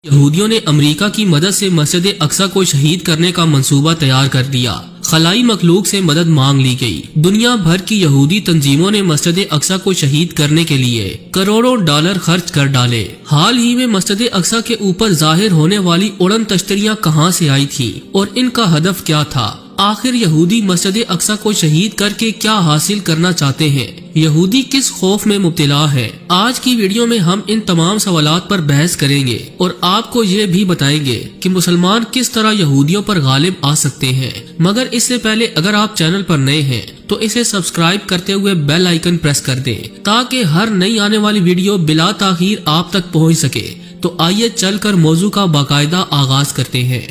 یہودیوں نے امریکہ کی مدد سے مسجد اقصی کو شہید کرنے کا منصوبہ تیار کر دیا۔ خلائی مخلوق سے مدد مانگ لی گئی۔ دنیا بھر کی یہودی تنظیموں نے مسجد اقصی کو شہید کرنے کے لیے کروڑوں ڈالر خرچ کر ڈالے۔ حال ہی میں مسجد اقصی کے اوپر ظاہر ہونے والی اڑن تشتریاں کہاں سے آئی تھیں اور ان کا ہدف کیا تھا؟ آخر یہودی مسجد اقصی کو شہید کر کے کیا حاصل کرنا چاہتے ہیں؟ یہودی کس خوف میں مبتلا ہے؟ آج کی ویڈیو میں ہم ان تمام سوالات پر بحث کریں گے اور آپ کو یہ بھی بتائیں گے کہ مسلمان کس طرح یہودیوں پر غالب آ سکتے ہیں۔ مگر اس سے پہلے اگر آپ چینل پر نئے ہیں تو اسے سبسکرائب کرتے ہوئے بیل آئیکن پریس کر دیں تاکہ ہر نئی آنے والی ویڈیو بلا تاخیر آپ تک پہنچ سکے۔ تو آئیے چل کر موضوع کا باقاعدہ آغاز کرتے ہیں۔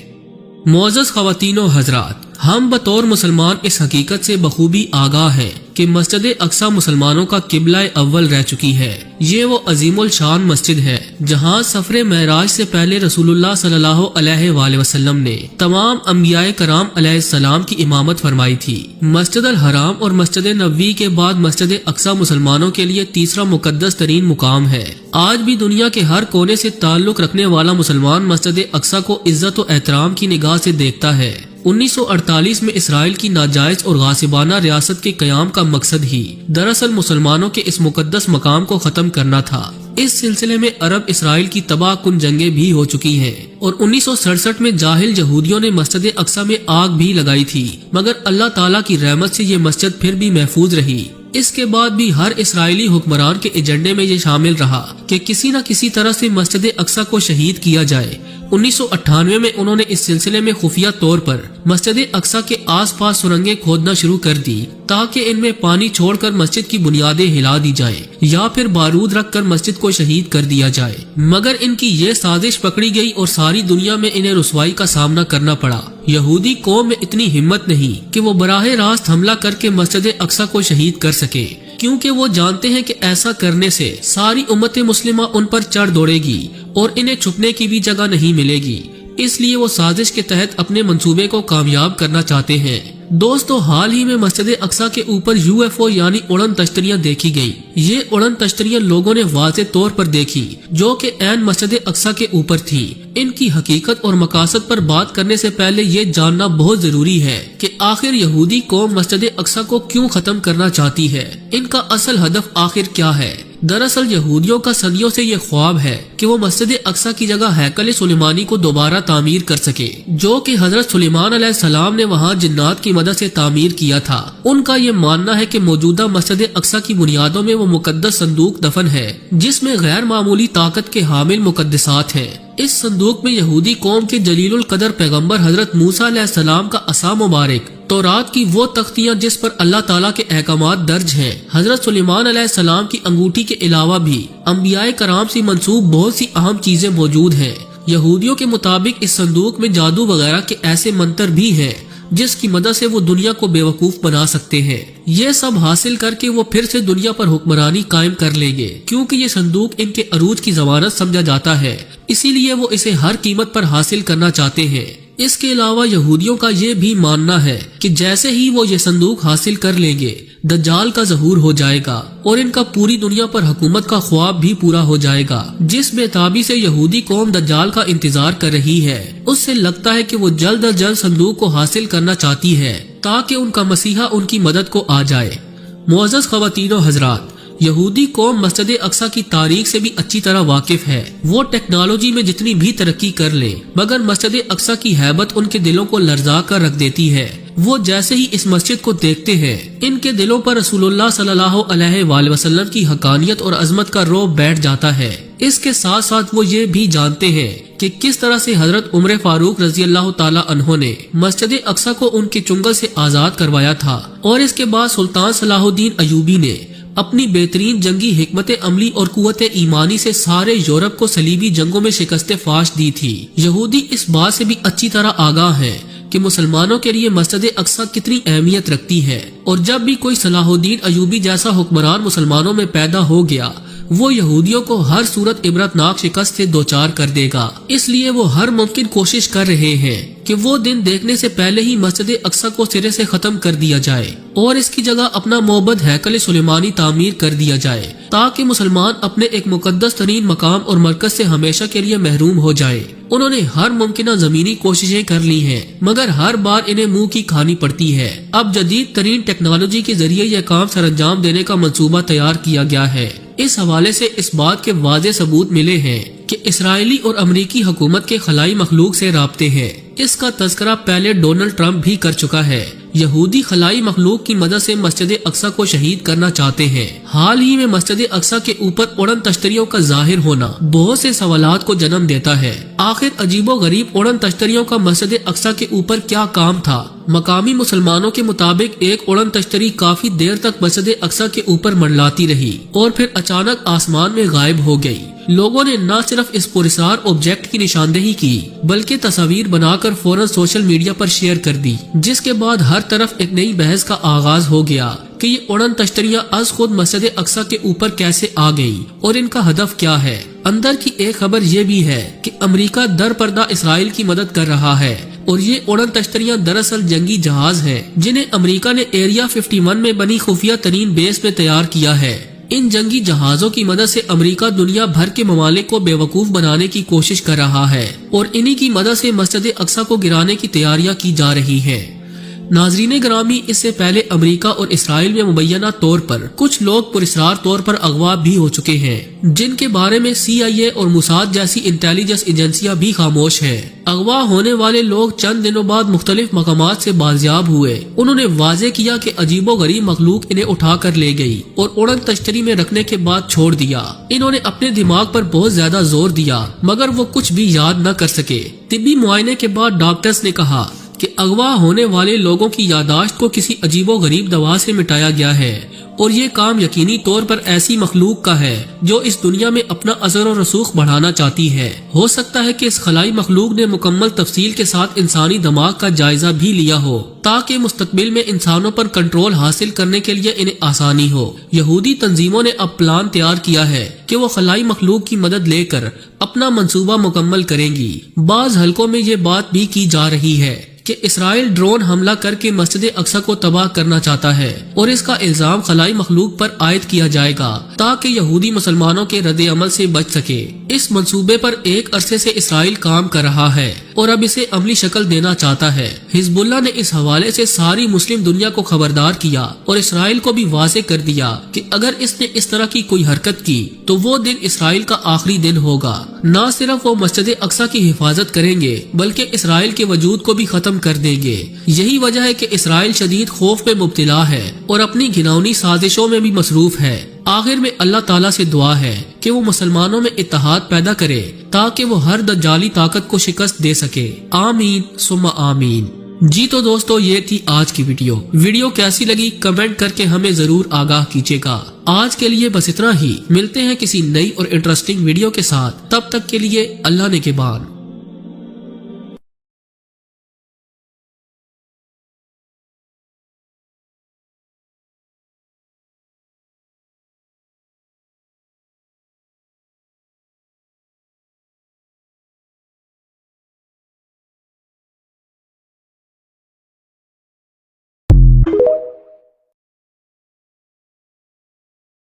معزز خواتین و حضرات، ہم بطور مسلمان اس حقیقت سے بخوبی آگاہ ہیں کہ مسجد اقصی مسلمانوں کا قبلہ اول رہ چکی ہے۔ یہ وہ عظیم الشان مسجد ہے جہاں سفر معراج سے پہلے رسول اللہ صلی اللہ علیہ وآلہ وسلم نے تمام انبیاء کرام علیہ السلام کی امامت فرمائی تھی۔ مسجد الحرام اور مسجد نبوی کے بعد مسجد اقصی مسلمانوں کے لیے تیسرا مقدس ترین مقام ہے۔ آج بھی دنیا کے ہر کونے سے تعلق رکھنے والا مسلمان مسجد اقصی کو عزت و احترام کی نگاہ سے دیکھتا ہے۔ 1948 میں اسرائیل کی ناجائز اور غاصبانہ ریاست کے قیام کا مقصد ہی دراصل مسلمانوں کے اس مقدس مقام کو ختم کرنا تھا۔ اس سلسلے میں عرب اسرائیل کی تباہ کن جنگیں بھی ہو چکی ہیں اور 1967 میں جاہل یہودیوں نے مسجد اقصی میں آگ بھی لگائی تھی، مگر اللہ تعالیٰ کی رحمت سے یہ مسجد پھر بھی محفوظ رہی۔ اس کے بعد بھی ہر اسرائیلی حکمران کے ایجنڈے میں یہ شامل رہا کہ کسی نہ کسی طرح سے مسجد اقصی کو شہید کیا جائے۔ 1998 میں انہوں نے اس سلسلے میں خفیہ طور پر مسجد اقصی کے آس پاس سرنگیں کھودنا شروع کر دی تاکہ ان میں پانی چھوڑ کر مسجد کی بنیادیں ہلا دی جائیں یا پھر بارود رکھ کر مسجد کو شہید کر دیا جائے، مگر ان کی یہ سازش پکڑی گئی اور ساری دنیا میں انہیں رسوائی کا سامنا کرنا پڑا۔ یہودی قوم میں اتنی ہمت نہیں کہ وہ براہ راست حملہ کر کے مسجد اقصی کو شہید کر سکے، کیونکہ وہ جانتے ہیں کہ ایسا کرنے سے ساری امت مسلمہ ان پر چڑھ دوڑے گی اور انہیں چھپنے کی بھی جگہ نہیں ملے گی۔ اس لیے وہ سازش کے تحت اپنے منصوبے کو کامیاب کرنا چاہتے ہیں۔ دوستو، حال ہی میں مسجد اقصی کے اوپر UFO یعنی اڑن تشتریاں دیکھی گئی۔ یہ اڑن تشتریاں لوگوں نے واضح طور پر دیکھی جو کہ عین مسجد اقصی کے اوپر تھی۔ ان کی حقیقت اور مقاصد پر بات کرنے سے پہلے یہ جاننا بہت ضروری ہے کہ آخر یہودی قوم مسجد اقصی کو کیوں ختم کرنا چاہتی ہے؟ ان کا اصل ہدف آخر کیا ہے؟ دراصل یہودیوں کا صدیوں سے یہ خواب ہے کہ وہ مسجد اقصی کی جگہ ہیکل سلیمانی کو دوبارہ تعمیر کر سکے، جو کہ حضرت سلیمان علیہ السلام نے وہاں جنات کی مدد سے تعمیر کیا تھا۔ ان کا یہ ماننا ہے کہ موجودہ مسجد اقصی کی بنیادوں میں وہ مقدس صندوق دفن ہے جس میں غیر معمولی طاقت کے حامل مقدسات ہیں۔ اس صندوق میں یہودی قوم کے جلیل القدر پیغمبر حضرت موسیٰ علیہ السلام کا عصا مبارک، تورات کی وہ تختیاں جس پر اللہ تعالیٰ کے احکامات درج ہیں، حضرت سلیمان علیہ السلام کی انگوٹھی کے علاوہ بھی انبیاء کرام سے منسوب بہت سی اہم چیزیں موجود ہیں۔ یہودیوں کے مطابق اس صندوق میں جادو وغیرہ کے ایسے منتر بھی ہیں جس کی مدد سے وہ دنیا کو بے وقوف بنا سکتے ہیں۔ یہ سب حاصل کر کے وہ پھر سے دنیا پر حکمرانی قائم کر لیں گے، کیونکہ یہ صندوق ان کے عروج کی ضمانت سمجھا جاتا ہے، اسی لیے وہ اسے ہر قیمت پر حاصل کرنا چاہتے ہیں۔ اس کے علاوہ یہودیوں کا یہ بھی ماننا ہے کہ جیسے ہی وہ یہ صندوق حاصل کر لیں گے، دجال کا ظہور ہو جائے گا اور ان کا پوری دنیا پر حکومت کا خواب بھی پورا ہو جائے گا۔ جس بےتابی سے یہودی قوم دجال کا انتظار کر رہی ہے، اس سے لگتا ہے کہ وہ جلد از جلد صندوق کو حاصل کرنا چاہتی ہے تاکہ ان کا مسیحا ان کی مدد کو آ جائے۔ معزز خواتین و حضرات، یہودی قوم مسجد اقصی کی تاریخ سے بھی اچھی طرح واقف ہے۔ وہ ٹیکنالوجی میں جتنی بھی ترقی کر لے، مگر مسجد اقصی کی ہیبت ان کے دلوں کو لرزا کر رکھ دیتی ہے۔ وہ جیسے ہی اس مسجد کو دیکھتے ہیں، ان کے دلوں پر رسول اللہ صلی اللہ علیہ وآلہ وسلم کی حقانیت اور عظمت کا رعب بیٹھ جاتا ہے۔ اس کے ساتھ ساتھ وہ یہ بھی جانتے ہیں کہ کس طرح سے حضرت عمر فاروق رضی اللہ تعالی عنہ نے مسجد اقصی کو ان کے چنگل سے آزاد کروایا تھا، اور اس کے بعد سلطان صلاح الدین ایوبی نے اپنی بہترین جنگی حکمت عملی اور قوت ایمانی سے سارے یورپ کو صلیبی جنگوں میں شکست فاش دی تھی۔ یہودی اس بات سے بھی اچھی طرح آگاہ ہیں کہ مسلمانوں کے لیے مسجد اقصی کتنی اہمیت رکھتی ہے، اور جب بھی کوئی صلاح الدین ایوبی جیسا حکمران مسلمانوں میں پیدا ہو گیا، وہ یہودیوں کو ہر صورت عبرتناک شکست سے دوچار کر دے گا، اس لیے وہ ہر ممکن کوشش کر رہے ہیں کہ وہ دن دیکھنے سے پہلے ہی مسجد اقصی کو سرے سے ختم کر دیا جائے اور اس کی جگہ اپنا معبد ہیکل سلیمانی تعمیر کر دیا جائے، تاکہ مسلمان اپنے ایک مقدس ترین مقام اور مرکز سے ہمیشہ کے لیے محروم ہو جائے۔ انہوں نے ہر ممکنہ زمینی کوششیں کر لی ہیں، مگر ہر بار انہیں منہ کی کھانی پڑتی ہے۔ اب جدید ترین ٹیکنالوجی کے ذریعے یہ کام سر انجام دینے کا منصوبہ تیار کیا گیا ہے۔ اس حوالے سے اس بات کے واضح ثبوت ملے ہیں کہ اسرائیلی اور امریکی حکومت کے خلائی مخلوق سے رابطے ہیں۔ اس کا تذکرہ پہلے ڈونلڈ ٹرمپ بھی کر چکا ہے۔ یہودی خلائی مخلوق کی مدد سے مسجد اقصی کو شہید کرنا چاہتے ہیں۔ حال ہی میں مسجد اقصی کے اوپر اڑن تشتریوں کا ظاہر ہونا بہت سے سوالات کو جنم دیتا ہے۔ آخر عجیب و غریب اڑن تشتریوں کا مسجد اقصی کے اوپر کیا کام تھا؟ مقامی مسلمانوں کے مطابق ایک اڑن تشتری کافی دیر تک مسجد اقصی کے اوپر منڈلاتی رہی اور پھر اچانک آسمان میں غائب ہو گئی۔ لوگوں نے نہ صرف اس پراسرار آبجیکٹ کی نشاندہی کی بلکہ تصاویر بنا کر فوراً سوشل میڈیا پر شیئر کر دی، جس کے بعد ہر طرف ایک نئی بحث کا آغاز ہو گیا کہ یہ اڑن تشتریاں از خود مسجد اقصی کے اوپر کیسے آ گئی اور ان کا ہدف کیا ہے۔ اندر کی ایک خبر یہ بھی ہے کہ امریکہ در پردہ اسرائیل کی مدد کر رہا ہے اور یہ اڑن تشتریاں دراصل جنگی جہاز ہیں جنہیں امریکہ نے ایریا 51 میں بنی خفیہ ترین بیس میں تیار کیا ہے۔ ان جنگی جہازوں کی مدد سے امریکہ دنیا بھر کے ممالک کو بیوقوف بنانے کی کوشش کر رہا ہے اور انہی کی مدد سے مسجد اقصی کو گرانے کی تیاریاں کی جا رہی ہیں۔ ناظرین گرامی، اس سے پہلے امریکہ اور اسرائیل میں مبینہ طور پر کچھ لوگ پراسرار طور پر اغوا بھی ہو چکے ہیں، جن کے بارے میں CIA اور موساد جیسی انٹیلیجنس ایجنسیاں بھی خاموش ہیں۔ اغوا ہونے والے لوگ چند دنوں بعد مختلف مقامات سے بازیاب ہوئے۔ انہوں نے واضح کیا کہ عجیب و غریب مخلوق انہیں اٹھا کر لے گئی اور اڑن تشتری میں رکھنے کے بعد چھوڑ دیا۔ انہوں نے اپنے دماغ پر بہت زیادہ زور دیا مگر وہ کچھ بھی یاد نہ کر سکے۔ طبی معائنے کے بعد ڈاکٹرز نے کہا کہ اغوا ہونے والے لوگوں کی یادداشت کو کسی عجیب و غریب دوا سے مٹایا گیا ہے اور یہ کام یقینی طور پر ایسی مخلوق کا ہے جو اس دنیا میں اپنا اثر و رسوخ بڑھانا چاہتی ہے۔ ہو سکتا ہے کہ اس خلائی مخلوق نے مکمل تفصیل کے ساتھ انسانی دماغ کا جائزہ بھی لیا ہو تاکہ مستقبل میں انسانوں پر کنٹرول حاصل کرنے کے لیے انہیں آسانی ہو۔ یہودی تنظیموں نے اب پلان تیار کیا ہے کہ وہ خلائی مخلوق کی مدد لے کر اپنا منصوبہ مکمل کریں گی۔ بعض حلقوں میں یہ بات بھی کی جا رہی ہے کہ اسرائیل ڈرون حملہ کر کے مسجد اقصی کو تباہ کرنا چاہتا ہے اور اس کا الزام خلائی مخلوق پر عائد کیا جائے گا تاکہ یہودی مسلمانوں کے رد عمل سے بچ سکے۔ اس منصوبے پر ایک عرصے سے اسرائیل کام کر رہا ہے اور اب اسے عملی شکل دینا چاہتا ہے۔ حزب اللہ نے اس حوالے سے ساری مسلم دنیا کو خبردار کیا اور اسرائیل کو بھی واضح کر دیا کہ اگر اس نے اس طرح کی کوئی حرکت کی تو وہ دن اسرائیل کا آخری دن ہوگا۔ نہ صرف وہ مسجد اقصی کی حفاظت کریں گے بلکہ اسرائیل کے وجود کو بھی ختم کر دیں گے۔ یہی وجہ ہے کہ اسرائیل شدید خوف میں مبتلا ہے اور اپنی گھناؤنی سازشوں میں بھی مصروف ہے۔ آخر میں اللہ تعالیٰ سے دعا ہے کہ وہ مسلمانوں میں اتحاد پیدا کرے تاکہ وہ ہر دجالی طاقت کو شکست دے سکے۔ آمین ثم آمین۔ جی تو دوستو، یہ تھی آج کی ویڈیو کیسی لگی کمنٹ کر کے ہمیں ضرور آگاہ کیجیے گا۔ آج کے لیے بس اتنا ہی، ملتے ہیں کسی نئی اور انٹرسٹنگ ویڈیو کے ساتھ، تب تک کے لیے اللہ نے کے بان۔